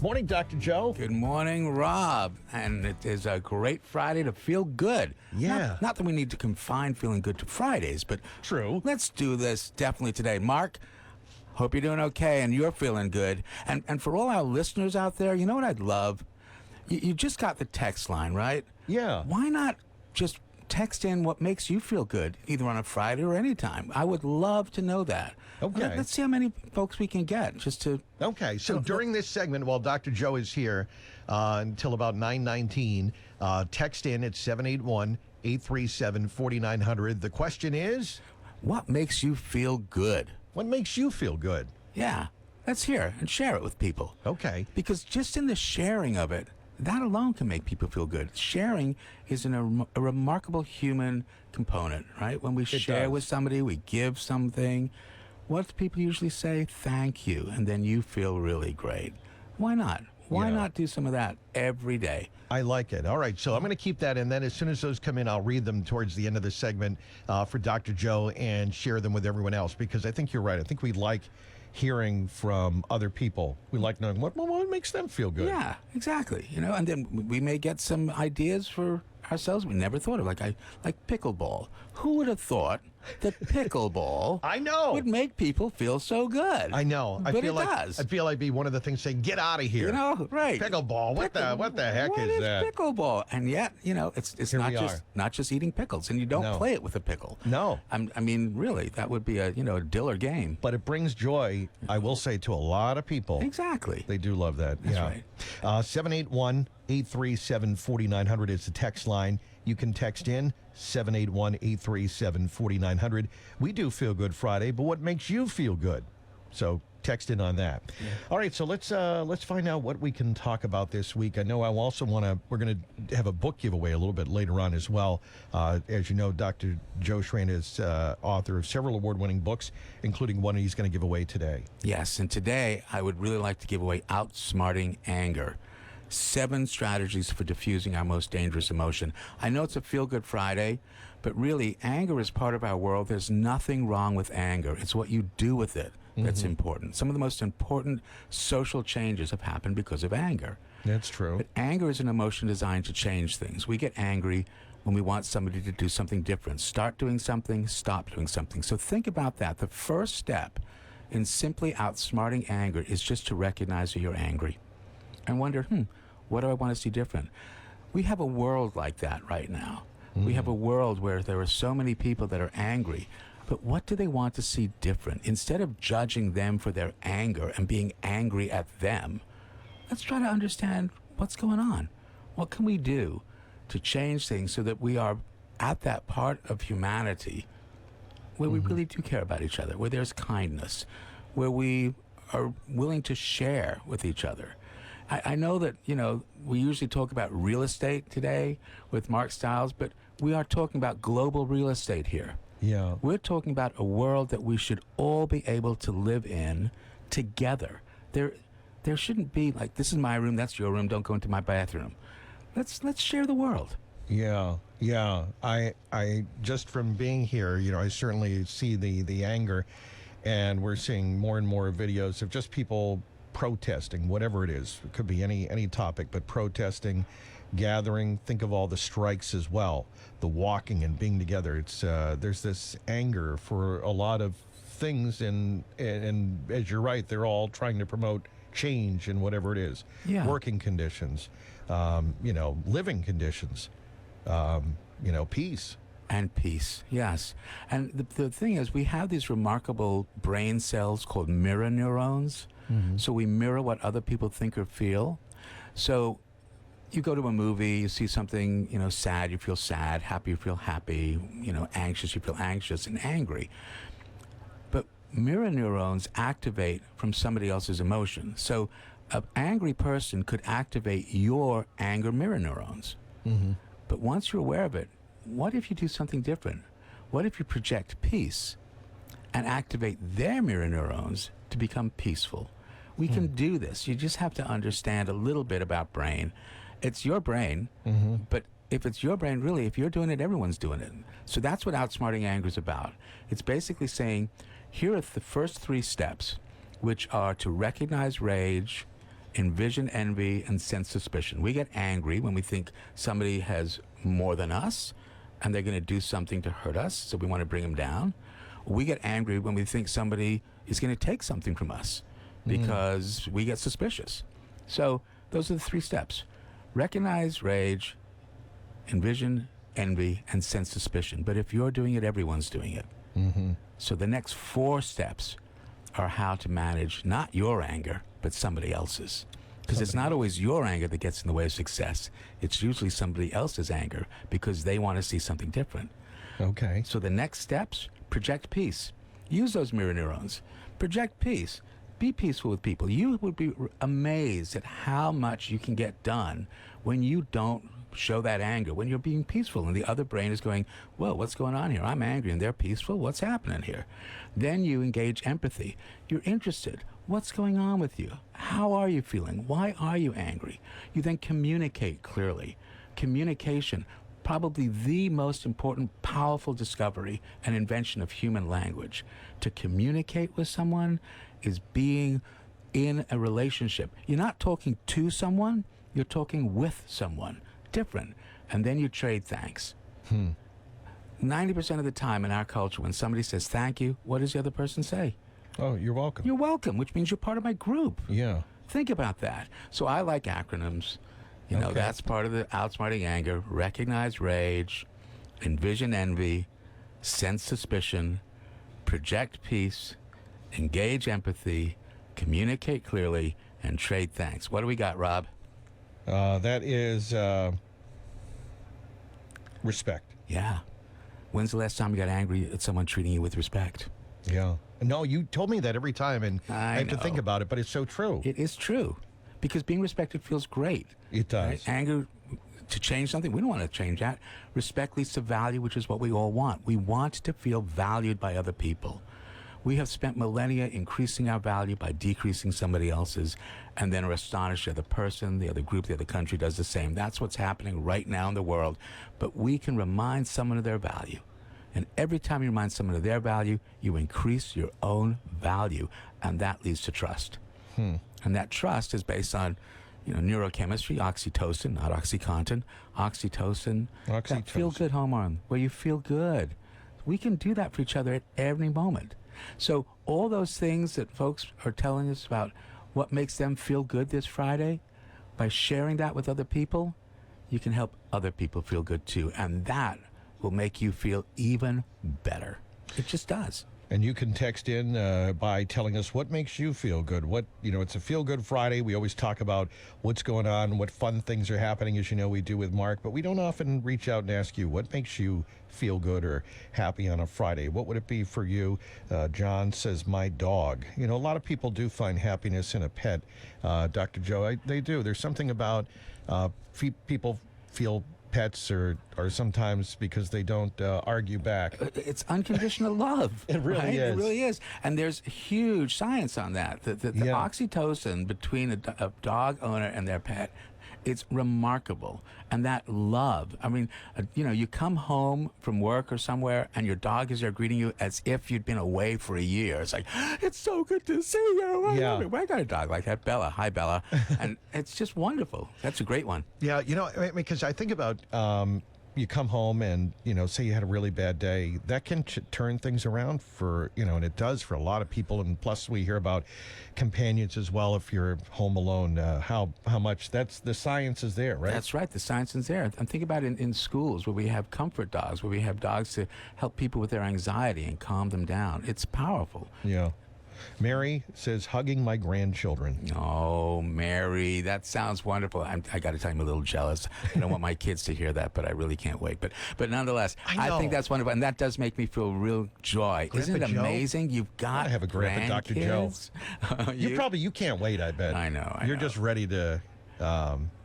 Morning, Dr. Joe. Good morning, Rob. And it is a great Friday to feel good. Yeah. Not that we need to confine feeling good to Fridays, but True. Let's do this definitely today. Mark, hope you're doing okay and you're feeling good. And for all our listeners out there, you know what I'd love? You just got the text line, right? Yeah. Why not just text in what makes you feel good, either on a Friday or any time? I would love to know that. Okay. Let's see how many folks we can get just to... Okay, so during this segment, while Dr. Joe is here until about 9:19, text in at 781-837-4900. The question is, what makes you feel good? what makes you feel good? Yeah, let's hear it and share it with people. Okay. Because just in the sharing of it, that alone can make people feel good. Sharing is a remarkable human component, right? When we share does. with somebody, we give something. What do people usually say? Thank you. And then you feel really great. Why not? Why Yeah. not do some of that every day? I like it. All right, so I'm going to keep that in. Then as soon as those come in, I'll read them towards the end of the segment for Dr. Joe and share them with everyone else, because I think you're right. I think we like hearing from other people. We like knowing what makes them feel good. Yeah, exactly. You know, and then we may get some ideas for ourselves we never thought of, like pickleball. Who would have thought that pickleball I know. would make people feel so good? I know. But it does. I feel like be one of the things saying, "Get out of here." You know, right? Pickleball. What the heck what is that? Pickleball? And yet, you know, it's Here not we not just eating pickles, and you don't No. play it with a pickle. No. I mean, really, that would be a diller game. But it brings joy, I will say, to a lot of people. Exactly. They do love that. That's yeah. right. 781-837-4900 is the text line. You can text in 781-837-4900. We do Feel Good Friday, but what makes you feel good? So text in on that. Yeah. All right, so let's find out what we can talk about this week. I know we're going to have a book giveaway a little bit later on as well. As you know, Dr. Joe Shrand is author of several award-winning books, including one he's going to give away today. Yes, and today I would really like to give away Outsmarting Anger. 7 strategies for diffusing our most dangerous emotion. I know it's a feel-good Friday, but really, anger is part of our world. There's nothing wrong with anger. It's what you do with it that's important. Some of the most important social changes have happened because of anger. That's true. But anger is an emotion designed to change things. We get angry when we want somebody to do something different. Start doing something, stop doing something. So think about that. The first step in simply outsmarting anger is just to recognize that you're angry and wonder, what do I want to see different? We have a world like that right now. We have a world where there are so many people that are angry, but what do they want to see different? Instead of judging them for their anger and being angry at them, let's try to understand what's going on. What can we do to change things so that we are at that part of humanity where we really do care about each other, where there's kindness, where we are willing to share with each other. I know that, we usually talk about real estate today with Mark Stiles, but we are talking about global real estate here. Yeah. We're talking about a world that we should all be able to live in together. There shouldn't be like, this is my room, that's your room, don't go into my bathroom. Let's share the world. Yeah. I just from being here, I certainly see the anger, and we're seeing more and more videos of just people protesting, whatever it is. It could be any topic, but protesting, gathering. Think of all the strikes as well, the walking and being together. It's there's this anger for a lot of things, and as you're right, they're all trying to promote change in whatever it is. Yeah. Working conditions, living conditions, peace. And peace, yes. And the thing is, we have these remarkable brain cells called mirror neurons. So we mirror what other people think or feel. So you go to a movie, you see something, sad, you feel sad, happy, you feel happy, anxious, you feel anxious and angry. But mirror neurons activate from somebody else's emotion. So an angry person could activate your anger mirror neurons. But once you're aware of it, what if you do something different? What if you project peace and activate their mirror neurons to become peaceful? We can do this. You just have to understand a little bit about brain. It's your brain, but if it's your brain, really, if you're doing it, everyone's doing it. So that's what Outsmarting Anger is about. It's basically saying, here are the first 3 steps, which are to recognize rage, envision envy, and sense suspicion. We get angry when we think somebody has more than us and they're going to do something to hurt us, so we want to bring them down. We get angry when we think somebody is going to take something from us because we get suspicious. So those are the 3 steps. Recognize rage, envision envy, and sense suspicion. But if you're doing it, everyone's doing it. So the next 4 steps are how to manage not your anger, but somebody else's. Because it's not always your anger that gets in the way of success. It's usually somebody else's anger because they want to see something different. Okay. So the next steps, project peace. Use those mirror neurons. Project peace. Be peaceful with people. You would be amazed at how much you can get done when you don't show that anger, when you're being peaceful and the other brain is going, whoa, what's going on here? I'm angry and they're peaceful. What's happening here? Then you engage empathy. You're interested. What's going on with you? How are you feeling? Why are you angry? You then communicate clearly. Communication, probably the most important, powerful discovery and invention of human language. To communicate with someone is being in a relationship. You're not talking to someone, you're talking with someone. Different. And then you trade thanks. 90% of the time in our culture, when somebody says thank you, what does the other person say? Oh, you're welcome. You're welcome, which means you're part of my group. Yeah. Think about that. So I like acronyms. You know, Okay. that's part of the Outsmarting Anger. Recognize rage, envision envy, sense suspicion, project peace, engage empathy, communicate clearly, and trade thanks. What do we got, Rob? That is respect. Yeah. When's the last time you got angry at someone treating you with respect? Yeah. No, you told me that every time, and I have to know. think about it, but it's so true. It is true. Because being respected feels great. It does. Right? Anger to change something, we don't want to change that. Respect leads to value, which is what we all want. We want to feel valued by other people. We have spent millennia increasing our value by decreasing somebody else's, and then are astonished that the person, the other group, the other country does the same. That's what's happening right now in the world. But we can remind someone of their value. And every time you remind someone of their value, you increase your own value, and that leads to trust. And that trust is based on, neurochemistry, oxytocin, not OxyContin, oxytocin. That feel-good hormone, where you feel good. We can do that for each other at every moment. So all those things that folks are telling us about what makes them feel good this Friday, by sharing that with other people, you can help other people feel good too. And that will make you feel even better. It just does. And you can text in by telling us what makes you feel good. It's a Feel Good Friday. We always talk about what's going on, what fun things are happening, as you know we do with Mark. But we don't often reach out and ask you what makes you feel good or happy on a Friday. What would it be for you? John says, my dog. A lot of people do find happiness in a pet. Dr. Joe, they do. There's something about people feel pets are sometimes because they don't argue back. It's unconditional love. It really right? is. It really is. And there's huge science on that. The oxytocin between a dog owner and their pet, it's remarkable. And that love, you come home from work or somewhere and your dog is there greeting you as if you'd been away for a year. It's like, it's so good to see you. I got a dog like that, Bella. Hi, Bella. And it's just wonderful. That's a great one. Yeah, because I think about you come home and, say you had a really bad day, that can turn things around for, and it does for a lot of people. And plus we hear about companions as well if you're home alone, how much the science is there, right? That's right. The science is there. And think about it in schools where we have comfort dogs, where we have dogs to help people with their anxiety and calm them down. It's powerful. Yeah. Mary says, hugging my grandchildren. Oh, Mary, that sounds wonderful. I got to tell you, I'm a little jealous. I don't want my kids to hear that, but I really can't wait. But nonetheless, I think that's wonderful, and that does make me feel real joy. Grandpa Isn't it Joe? amazing? You've got I have a grandpa, Dr. Joe. You can't wait, I bet. I know. You're just ready to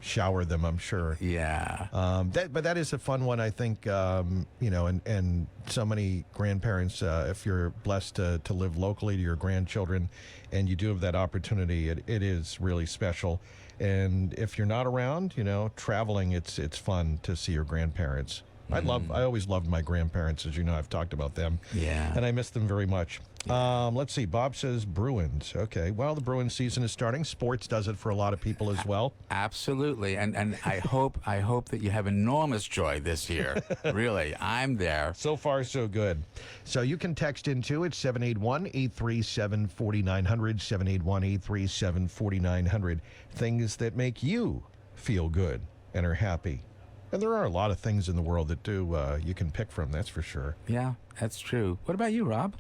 shower them, I'm sure. Yeah. But that is a fun one, I think, and so many grandparents, if you're blessed to live locally to your grandchildren and you do have that opportunity, it is really special. And if you're not around, traveling, it's fun to see your grandparents. I always loved my grandparents, as you know. I've talked about them. Yeah. And I miss them very much. Let's see. Bob says Bruins. Okay. Well, the Bruins season is starting. Sports does it for a lot of people as well. Absolutely, and I hope that you have enormous joy this year. Really, I'm there. So far, so good. So you can text into it, 781-837-4900, 781-837-4900. Things that make you feel good and are happy. And there are a lot of things in the world that do you can pick from, that's for sure. Yeah, that's true. What about you, Rob?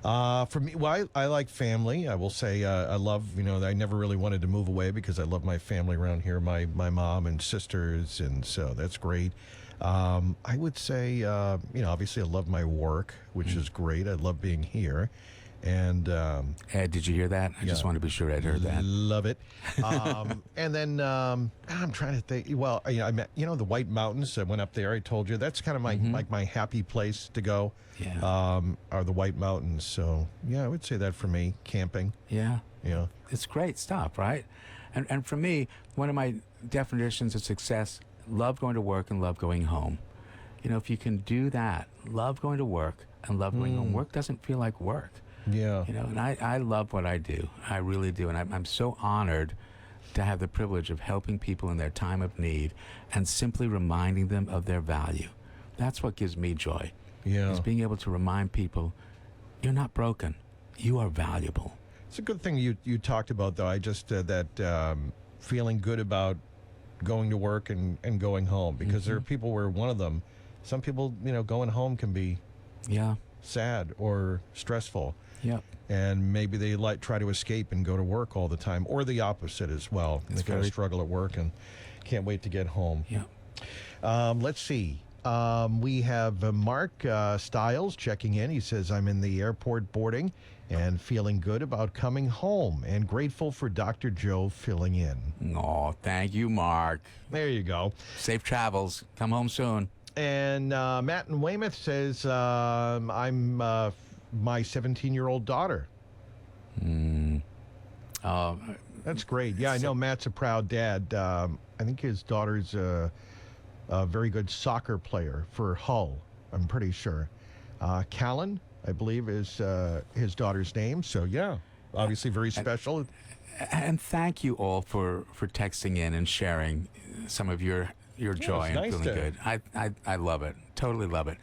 For me, well, I like family. I will say I love, I never really wanted to move away because I love my family around here, my mom and sisters, and so that's great. I would say, obviously I love my work, which is great. I love being here. And Ed, did you hear that? I just want to be sure Ed heard that. love it. And then I'm trying to think. Well, I met, the White Mountains. I went up there. I told you that's kind of my like my happy place to go. Yeah. Are the White Mountains. So yeah, I would say that for me. Camping. Yeah. Yeah. It's great stuff, right? And for me, one of my definitions of success: love going to work and love going home. If you can do that, love going to work and love going home. Work doesn't feel like work. Yeah. And I love what I do. I really do. And I'm so honored to have the privilege of helping people in their time of need and simply reminding them of their value. That's what gives me joy. Yeah. Is being able to remind people, you're not broken. You are valuable. It's a good thing you talked about, though. I just, that feeling good about going to work and going home, because there are people where some people, going home can be Yeah. sad or stressful. Yep. And maybe they try to escape and go to work all the time, or the opposite as well. They kind of struggle at work and can't wait to get home. Yeah. Let's see. We have Mark Stiles checking in. He says, I'm in the airport boarding and feeling good about coming home and grateful for Dr. Joe filling in. Oh, thank you, Mark. There you go. Safe travels. Come home soon. And Matt in Weymouth says, I'm my 17-year-old daughter. That's great. Yeah, I know Matt's a proud dad. I think his daughter's a very good soccer player for Hull, I'm pretty sure. Callan, I believe, is his daughter's name. So, yeah, obviously very special. And thank you all for texting in and sharing some of your joy and nice feeling good. I love it. Totally love it.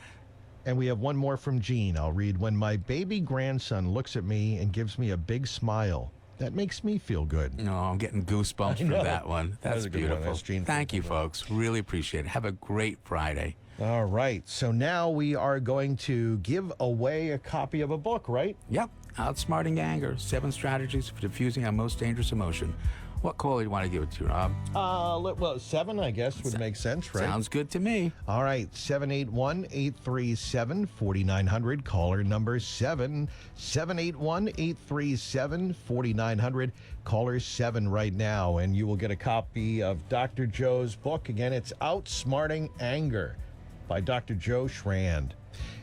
And we have one more from Jean. I'll read. When my baby grandson looks at me and gives me a big smile, that makes me feel good. No, I'm getting goosebumps from that one. That's a good one. beautiful. That's Jean. Thank you, folks. Really appreciate it. Have a great Friday. All right. So now we are going to give away a copy of a book, right? Yep. Outsmarting Anger, 7 Strategies for Diffusing Our Most Dangerous Emotion. What call do you want to give it to, Rob? Well, 7, I guess, would make sense, right? Sounds good to me. All right, 781-837-4900. Caller number 7. 781-837-4900. Caller 7 right now, and you will get a copy of Dr. Joe's book. Again, it's Outsmarting Anger by Dr. Joe Shrand.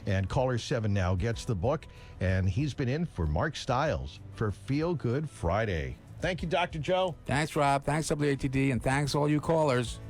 And caller 7 now gets the book, and he's been in for Mark Stiles for Feel Good Friday. Thank you, Dr. Joe. Thanks, Rob. Thanks, WATD, and thanks all you callers.